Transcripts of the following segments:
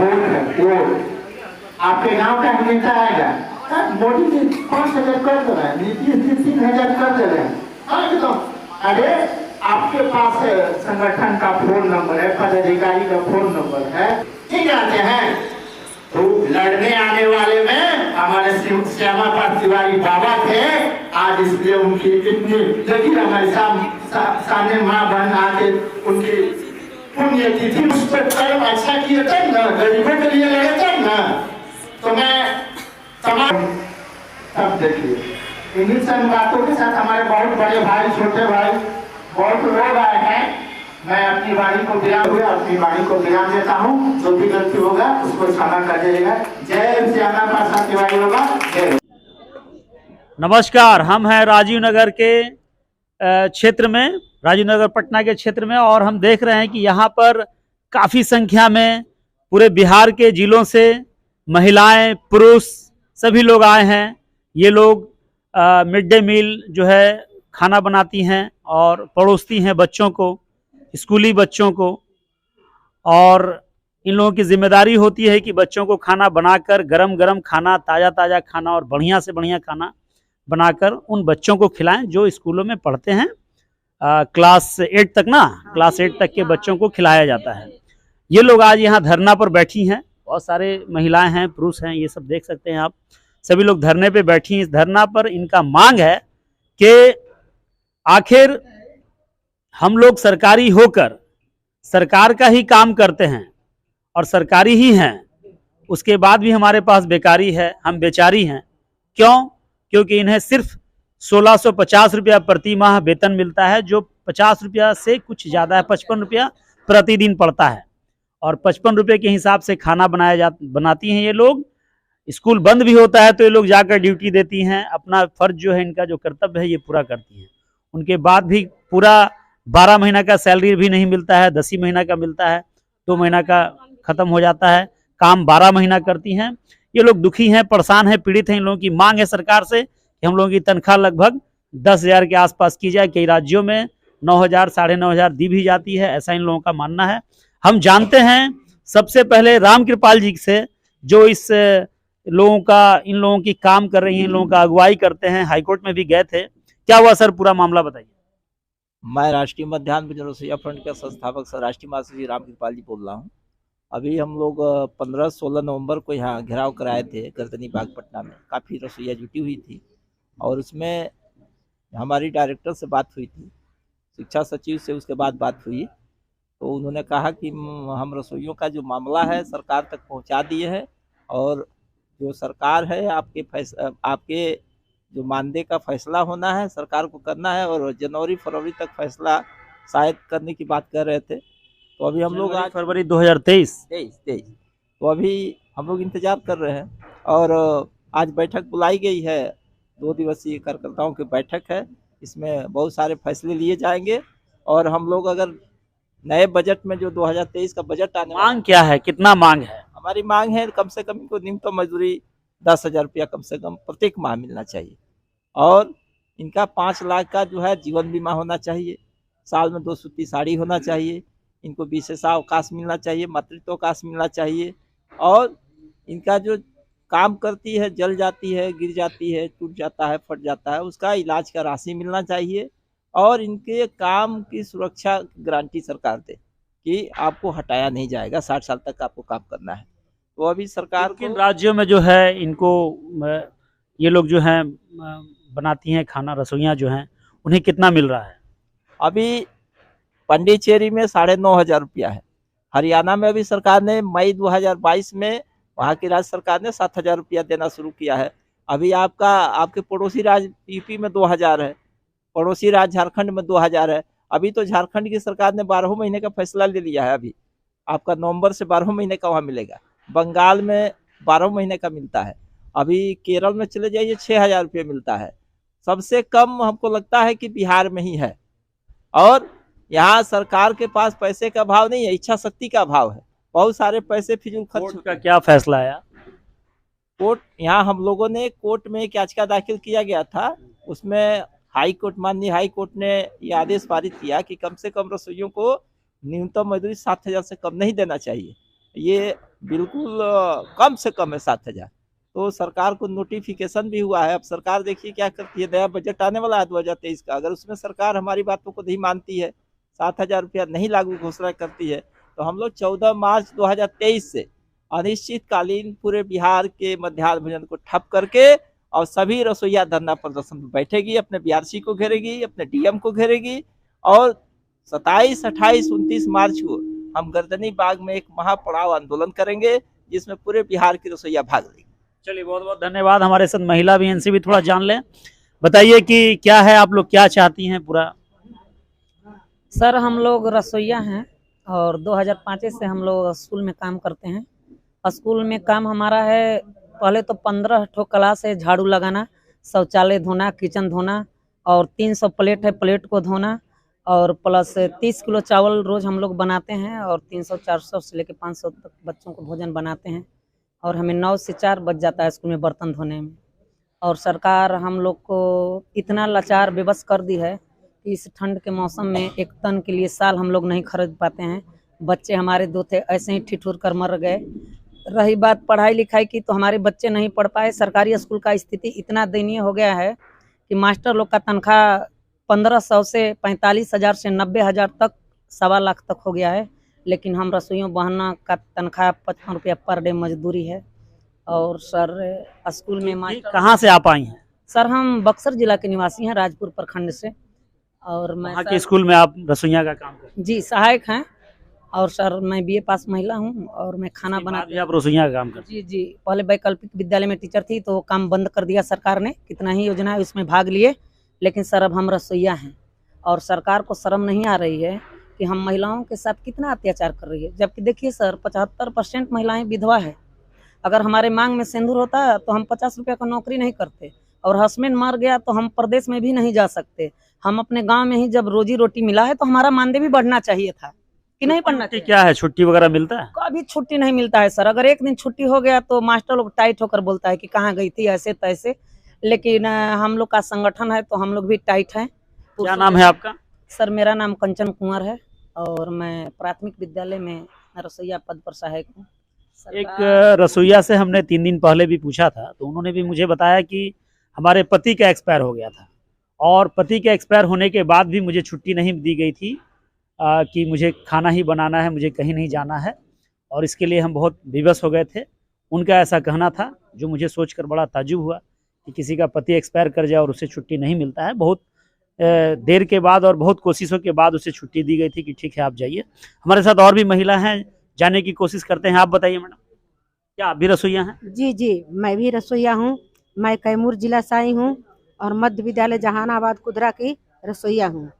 Vote है, vote आपके गांव का नेता आएगा, मोदी जी 5,000 कर दे रहे हैं, नीतीश जी 3,000 कर दे रहे हैं। अरे आपके पास संगठन का फोन नंबर है, पदाधिकारी का फोन नंबर है, ठीक आते हैं। तो लड़ने आने वाले में हमारे श्यामा पाठ तिवारी बाबा थे, आज इसलिए उनकी कितनी देखिए हमारे सामने माँ बहन आके उनकी पुण्य तिथि उस पर कर्म अच्छा किए थे ना, गरीबों के लिए लगे थे ना। तो मैं तमाम सब देखिए इन्हीं सब बातों के साथ हमारे बहुत बड़े भाई, छोटे भाई, बहुत लोग आए हैं। मैं अपनी वाणी को विराम देता हूँ। जो भी गलती होगा उसको क्षमा कर दीजिएगा। जय श्यामा प्रसाद तिवारी बाबा, जय। नमस्कार, हम हैं राजीव नगर के क्षेत्र में, राजीव नगर पटना के क्षेत्र में, और हम देख रहे हैं कि यहाँ पर काफ़ी संख्या में पूरे बिहार के जिलों से महिलाएं, पुरुष सभी लोग आए हैं। ये लोग मिड डे मील जो है खाना बनाती हैं और परोसती हैं बच्चों को, स्कूली बच्चों को, और इन लोगों की जिम्मेदारी होती है कि बच्चों को खाना बनाकर गरम गरम खाना, ताज़ा ताज़ा खाना और बढ़िया से बढ़िया खाना बनाकर उन बच्चों को खिलाएं जो स्कूलों में पढ़ते हैं। क्लास 8 तक ना, क्लास 8 तक के बच्चों को खिलाया जाता है। ये लोग आज यहाँ धरना पर बैठी हैं, बहुत सारे महिलाएं हैं, पुरुष हैं, ये सब देख सकते हैं आप, सभी लोग धरने पे बैठी हैं। इस धरना पर इनका मांग है कि आखिर हम लोग सरकारी होकर सरकार का ही काम करते हैं और सरकारी ही हैं, उसके बाद भी हमारे पास बेकारी है, हम बेचारी हैं। क्यों? क्योंकि इन्हें सिर्फ 1650 रुपया प्रति माह वेतन मिलता है, जो 50 रुपया से कुछ ज़्यादा है, 55 रुपया प्रतिदिन पड़ता है, और 55 रुपये के हिसाब से खाना बनाती हैं ये लोग। स्कूल बंद भी होता है तो ये लोग जाकर ड्यूटी देती हैं, अपना फर्ज जो है, इनका जो कर्तव्य है ये पूरा करती हैं। उनके बाद भी पूरा 12 महीना का सैलरी भी नहीं मिलता है, 10 ही महीना का मिलता है, 2 महीना का खत्म हो जाता है, काम 12 महीना करती हैं। ये लोग दुखी हैं, परेशान हैं, पीड़ित हैं। इन लोगों की मांग है सरकार से कि हम लोगों की तनख्वाह लगभग 10,000 के आसपास की जाए। कई राज्यों में 9,000, 9,500 दी भी जाती है, ऐसा इन लोगों का मानना है। हम जानते हैं सबसे पहले राम कृपाल जी से, जो इस लोगों का, इन लोगों की काम कर रही हैं, इन लोगों का अगुवाई करते हैं, हाईकोर्ट में भी गए थे। क्या हुआ सर, पूरा मामला बताइए। मैं राष्ट्रीय मध्याह्न भोजन रसोइया फ्रंट का संस्थापक सर राष्ट्रीय महासचिव राम कृपाल जी बोल रहा हूँ। अभी हम लोग 15-16 नवंबर को यहाँ घेराव कराए थे गर्दनी बाग पटना में। काफ़ी रसोइया जुटी हुई थी और उसमें हमारी डायरेक्टर से बात हुई थी, शिक्षा सचिव से उसके बाद बात हुई, तो उन्होंने कहा कि हम रसोइयों का जो मामला है सरकार तक पहुँचा दिए हैं, और जो सरकार है आपके जो मानदेय का फैसला होना है सरकार को करना है, और जनवरी फरवरी तक फैसला शायद करने की बात कर रहे थे। तो अभी हम लोग आज फरवरी 2023 तो अभी हम लोग इंतजार कर रहे हैं, और आज बैठक बुलाई गई है, 2 दिवसीय कार्यकर्ताओं की बैठक है। इसमें बहुत सारे फैसले लिए जाएंगे, और हम लोग अगर नए बजट में जो 2023 का बजट आने, मांग क्या है, कितना मांग है? हमारी मांग है कम से कम इनको न्यूनतम मजदूरी 10,000 रुपया कम से कम प्रत्येक माह मिलना चाहिए, और इनका 5 लाख का जो है जीवन बीमा होना चाहिए, साल में 2 सूती साड़ी होना चाहिए, इनको विशेषावकाश मिलना चाहिए, मातृत्व अवकाश मिलना चाहिए, और इनका जो काम करती है, जल जाती है, गिर जाती है, टूट जाता है, फट जाता है, उसका इलाज का राशि मिलना चाहिए, और इनके काम की सुरक्षा गारंटी सरकार दे कि आपको हटाया नहीं जाएगा, 60 साल तक आपको काम करना है। तो अभी सरकार किन राज्यों में जो है इनको, ये लोग जो हैं बनाती हैं खाना, रसोइयाँ जो हैं, उन्हें कितना मिल रहा है? अभी पंडिचेरी में 9,500 रुपया है। हरियाणा में अभी सरकार ने मई 2022 में वहाँ की राज्य सरकार ने 7,000 रुपया देना शुरू किया है। अभी आपके पड़ोसी राज्य यूपी में 2,000 है, पड़ोसी राज्य झारखंड में 2,000 है। अभी तो झारखंड की सरकार ने 12 महीने का फैसला ले लिया है, अभी आपका नवंबर से 12 महीने का वहाँ मिलेगा। बंगाल में 12 महीने का मिलता है। अभी केरल में चले जाइए 6,000 रुपये मिलता है। सबसे कम हमको लगता है कि बिहार में ही है, और यहाँ सरकार के पास पैसे का अभाव नहीं है, इच्छा शक्ति का अभाव है। बहुत सारे पैसे फिजूल खर्च का क्या फैसला आया? कोर्ट, यहाँ हम लोगों ने कोर्ट में एक याचिका दाखिल किया गया था, उसमें हाई कोर्ट, माननीय हाई कोर्ट ने ये आदेश पारित किया कि कम से कम रसोइयों को न्यूनतम मजदूरी 7,000 से कम नहीं देना चाहिए। ये बिल्कुल कम से कम है 7,000। तो सरकार को नोटिफिकेशन भी हुआ है। अब सरकार देखिए क्या करती है। नया बजट आने वाला है 2023 का, अगर उसमें सरकार हमारी बातों को नहीं मानती है, 7,000 रुपया नहीं लागू घोषणा करती है, तो हम लोग 14 मार्च 2023 से अनिश्चितकालीन पूरे बिहार के मध्याह्न भोजन को ठप करके और सभी रसोईया धरना प्रदर्शन में बैठेगी, अपने बीआरसी को घेरेगी, अपने डीएम को घेरेगी और 27, 28, 29 मार्च को हम गर्दनी बाग में एक महापड़ाव आंदोलन करेंगे, जिसमें पूरे बिहार की रसोईया भाग लेंगे। चलिए, बहुत बहुत धन्यवाद। हमारे साथ महिला भी, इनसे भी थोड़ा जान लें। बताइए कि क्या है, आप लोग क्या चाहती हैं पूरा? सर, हम लोग रसोईया हैं और 2005 से हम लोग स्कूल में काम करते हैं। स्कूल में काम हमारा है, पहले तो 15 ठो क्लास है, झाड़ू लगाना, शौचालय धोना, किचन धोना और 300 प्लेट है, प्लेट को धोना और प्लस 30 किलो चावल रोज हम लोग बनाते हैं और 300, 400 से लेकर 500 तक बच्चों को भोजन बनाते हैं और हमें 9 से 4 बज जाता है स्कूल में बर्तन धोने में। और सरकार हम लोग को इतना लाचार बेबस कर दी है कि इस ठंड के मौसम में 1 टन के लिए साल हम लोग नहीं खरीद पाते हैं। बच्चे हमारे 2 थे, ऐसे ही ठिठुर कर मर गए। रही बात पढ़ाई लिखाई की, तो हमारे बच्चे नहीं पढ़ पाए। सरकारी स्कूल का स्थिति इतना दयनीय हो गया है कि मास्टर लोग का तनख्वाह 1500 से 45,000 से 90,000 तक, 1.25 लाख तक हो गया है। लेकिन हम रसोइयों बहना का तनख्वाह 55 रुपया पर डे मजदूरी है। और सर, स्कूल में मास्टर कहाँ से आप आई हैं? सर, हम बक्सर जिला के निवासी हैं, राजपुर प्रखंड से। और मैं वहाँ के स्कूल में आप रसोइया का काम करते हैं? जी सहायक हैं। और सर, मैं BA पास महिला हूँ और मैं खाना बनाती हूँ। आप रसोइया का काम करते जी जी, पहले वैकल्पिक विद्यालय में टीचर थी, तो काम बंद कर दिया सरकार ने। कितना ही योजना है उसमें भाग लिए, लेकिन सर अब हम रसोइया हैं और सरकार को शर्म नहीं आ रही है कि हम महिलाओं के साथ कितना अत्याचार कर रही है। जबकि देखिए सर, 75% महिलाएं विधवा है। अगर हमारे मांग में सिंदूर होता तो हम 50 रुपये का नौकरी नहीं करते, और हस्बैंड मर गया तो हम प्रदेश में भी नहीं जा सकते। हम अपने गांव में ही जब रोजी रोटी मिला है तो हमारा मानदेय भी बढ़ना चाहिए था कि नहीं बढ़ना चाहिए? क्या है, छुट्टी वगैरह मिलता है? कभी छुट्टी नहीं मिलता है सर। अगर एक दिन छुट्टी हो गया तो मास्टर लोग टाइट होकर बोलता है कि कहाँ गई थी, ऐसे तैसे। लेकिन हम लोग का संगठन है तो हम लोग भी टाइट हैं। क्या नाम है आपका? सर, मेरा नाम कंचन कुंवर है और मैं प्राथमिक विद्यालय में रसोईया पद पर सहायक हूँ। एक रसोईया से हमने 3 दिन पहले भी पूछा था, तो उन्होंने भी मुझे बताया कि हमारे पति का एक्सपायर हो गया था और पति के एक्सपायर होने के बाद भी मुझे छुट्टी नहीं दी गई थी कि मुझे खाना ही बनाना है, मुझे कहीं नहीं जाना है, और इसके लिए हम बहुत विवश हो गए थे। उनका ऐसा कहना था, जो मुझे सोचकर बड़ा ताज्जुब हुआ कि किसी का पति एक्सपायर कर जाए और उसे छुट्टी नहीं मिलता है। बहुत देर के बाद और बहुत कोशिशों के बाद उसे छुट्टी दी गई थी कि ठीक है आप जाइए। हमारे साथ और भी महिला हैं, जाने की कोशिश करते हैं। आप बताइए मैडम, क्या आप भी रसोइया हैं? जी जी, मैं भी रसोईया हूँ। मैं कैमूर जिला से आई हूँ और मध्य विद्यालय जहानाबाद कुदरा की रसोईया हूँ।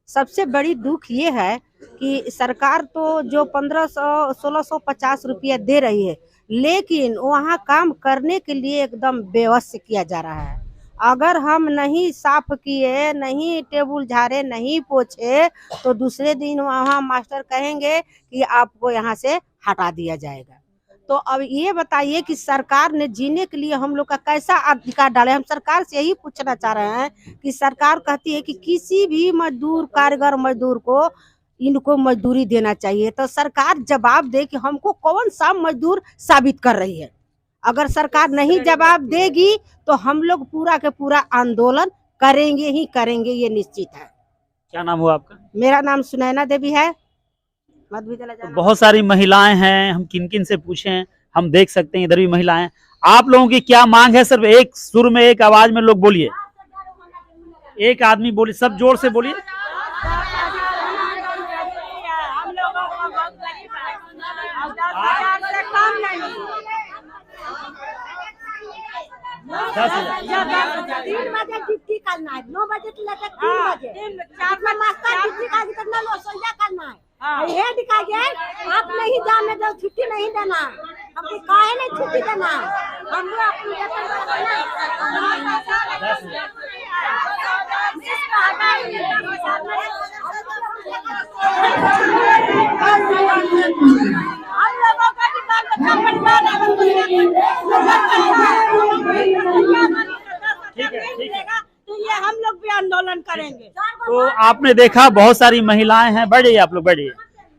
सबसे बड़ी दुख ये है कि सरकार तो जो 1500 1650 रुपया दे रही है, लेकिन वहाँ काम करने के लिए एकदम बेवश किया जा रहा है। अगर हम नहीं साफ किए, नहीं टेबल झाड़े, नहीं पोछे, तो दूसरे दिन वहाँ मास्टर कहेंगे कि आपको यहाँ से हटा दिया जाएगा। तो अब ये बताइए कि सरकार ने जीने के लिए हम लोग का कैसा अधिकार डाले। हम सरकार से यही पूछना चाह रहे हैं कि सरकार कहती है कि किसी भी मजदूर, कारीगर मजदूर को इनको मजदूरी देना चाहिए, तो सरकार जवाब दे कि हमको कौन सा मजदूर साबित कर रही है। अगर सरकार नहीं जवाब देगी तो हम लोग पूरा के पूरा आंदोलन करेंगे ही करेंगे, ये निश्चित है। क्या नाम हुआ आपका? मेरा नाम सुनैना देवी है। तो बहुत सारी महिलाएं हैं, हम किन किन से पूछें? हम देख सकते हैं इधर भी महिलाएं। आप लोगों की क्या मांग है? सिर्फ एक सुर में, एक आवाज में लोग बोलिए। एक आदमी बोलिए, सब जोर से बोलिए। दस 3 बजे ड्यूटी करना है, 9 बजे से लेकर 3 बजे। 4 मास्टर ड्यूटी का करना, रसोईया करना है। ये दिखाइए, आप नहीं जाने दो, छुट्टी नहीं देना। हमको काहे नहीं छुट्टी देना? हम लोग अपनी तो ये हम लोग भी आंदोलन करेंगे। तो आपने देखा बहुत सारी महिलाएं हैं, बैठिए आप लोग, बैठिए।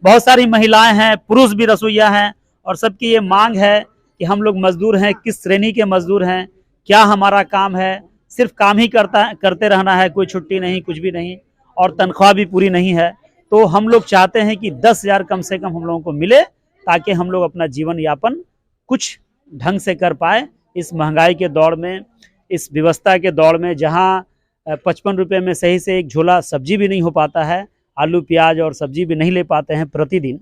बहुत सारी महिलाएं हैं, पुरुष भी रसोईया हैं और सबकी ये मांग है कि हम लोग मजदूर हैं, किस श्रेणी के मजदूर हैं, क्या हमारा काम है, सिर्फ काम ही करते रहना है, कोई छुट्टी नहीं, कुछ भी नहीं, और तनख्वाह भी पूरी नहीं है। तो हम लोग चाहते हैं कि 10,000 कम से कम हम लोगों को मिले, ताकि हम लोग अपना जीवन यापन कुछ ढंग से कर पाए इस महंगाई के दौर में, इस व्यवस्था के दौर में, जहां 55 रुपये में सही से एक झोला सब्जी भी नहीं हो पाता है, आलू प्याज और सब्जी भी नहीं ले पाते हैं प्रतिदिन।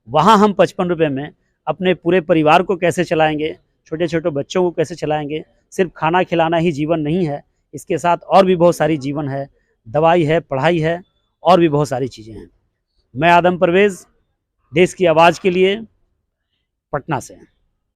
वहां हम 55 रुपये में अपने पूरे परिवार को कैसे चलाएंगे, छोटे छोटे बच्चों को कैसे चलाएंगे। सिर्फ खाना खिलाना ही जीवन नहीं है, इसके साथ और भी बहुत सारी जीवन है, दवाई है, पढ़ाई है, और भी बहुत सारी चीज़ें हैं। मैं आदम परवेज़, देश की आवाज़ के लिए, पटना से।